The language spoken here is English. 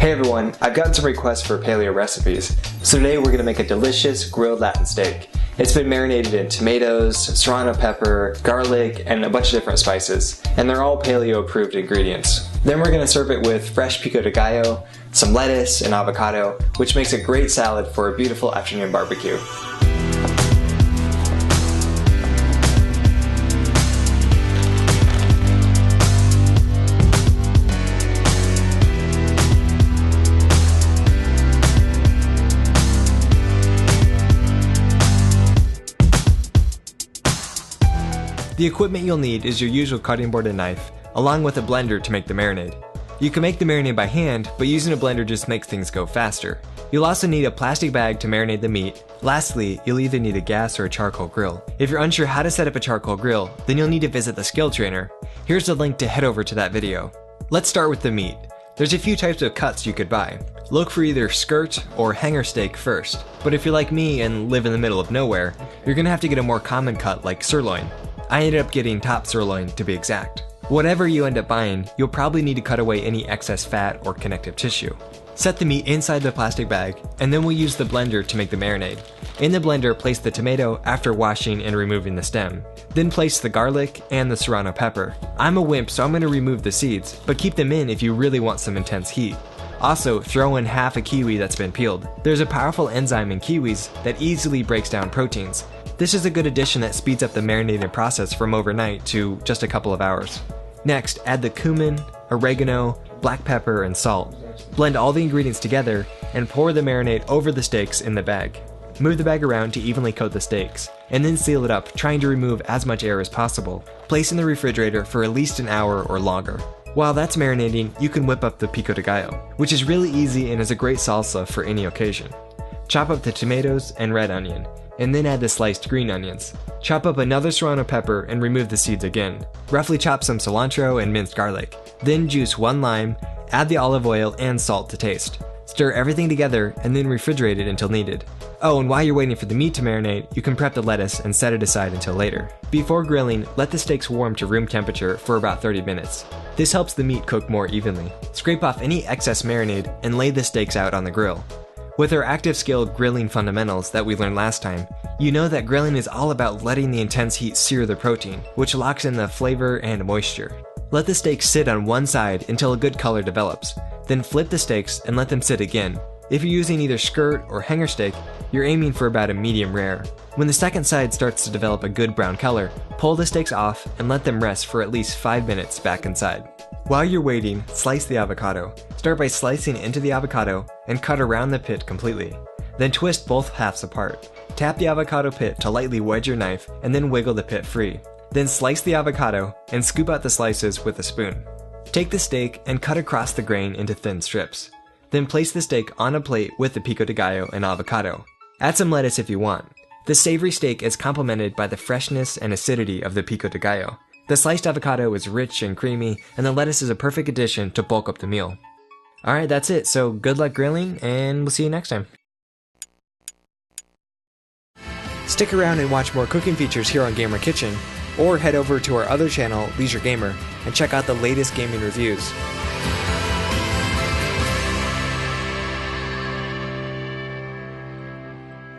Hey everyone, I've gotten some requests for paleo recipes, so today we're going to make a delicious grilled Latin steak. It's been marinated in tomatoes, serrano pepper, garlic, and a bunch of different spices, and they're all paleo approved ingredients. Then we're going to serve it with fresh pico de gallo, some lettuce, and avocado, which makes a great salad for a beautiful afternoon barbecue. The equipment you'll need is your usual cutting board and knife, along with a blender to make the marinade. You can make the marinade by hand, but using a blender just makes things go faster. You'll also need a plastic bag to marinate the meat. Lastly, you'll either need a gas or a charcoal grill. If you're unsure how to set up a charcoal grill, then you'll need to visit the skill trainer. Here's the link to head over to that video. Let's start with the meat. There's a few types of cuts you could buy. Look for either skirt or hanger steak first, but if you're like me and live in the middle of nowhere, you're gonna have to get a more common cut like sirloin. I ended up getting top sirloin to be exact. Whatever you end up buying, you'll probably need to cut away any excess fat or connective tissue. Set the meat inside the plastic bag, and then we'll use the blender to make the marinade. In the blender, place the tomato after washing and removing the stem. Then place the garlic and the serrano pepper. I'm a wimp, so I'm going to remove the seeds, but keep them in if you really want some intense heat. Also, throw in half a kiwi that's been peeled. There's a powerful enzyme in kiwis that easily breaks down proteins. This is a good addition that speeds up the marinating process from overnight to just a couple of hours. Next, add the cumin, oregano, black pepper, and salt. Blend all the ingredients together and pour the marinade over the steaks in the bag. Move the bag around to evenly coat the steaks, and then seal it up, trying to remove as much air as possible. Place in the refrigerator for at least an hour or longer. While that's marinating, you can whip up the pico de gallo, which is really easy and is a great salsa for any occasion. Chop up the tomatoes and red onion, and then add the sliced green onions. Chop up another serrano pepper and remove the seeds again. Roughly chop some cilantro and minced garlic. Then juice 1 lime, add the olive oil and salt to taste. Stir everything together and then refrigerate it until needed. Oh, and while you're waiting for the meat to marinate, you can prep the lettuce and set it aside until later. Before grilling, let the steaks warm to room temperature for about 30 minutes. This helps the meat cook more evenly. Scrape off any excess marinade and lay the steaks out on the grill. With our active skill grilling fundamentals that we learned last time, you know that grilling is all about letting the intense heat sear the protein, which locks in the flavor and moisture. Let the steaks sit on one side until a good color develops, then flip the steaks and let them sit again. If you're using either skirt or hanger steak, you're aiming for about a medium rare. When the second side starts to develop a good brown color, pull the steaks off and let them rest for at least 5 minutes back inside. While you're waiting, slice the avocado. Start by slicing into the avocado and cut around the pit completely. Then twist both halves apart. Tap the avocado pit to lightly wedge your knife and then wiggle the pit free. Then slice the avocado and scoop out the slices with a spoon. Take the steak and cut across the grain into thin strips. Then place the steak on a plate with the pico de gallo and avocado. Add some lettuce if you want. The savory steak is complemented by the freshness and acidity of the pico de gallo. The sliced avocado is rich and creamy, and the lettuce is a perfect addition to bulk up the meal. Alright, that's it, so good luck grilling, and we'll see you next time. Stick around and watch more cooking features here on GamerKitchen, or head over to our other channel, Leisure Gamer, and check out the latest gaming reviews.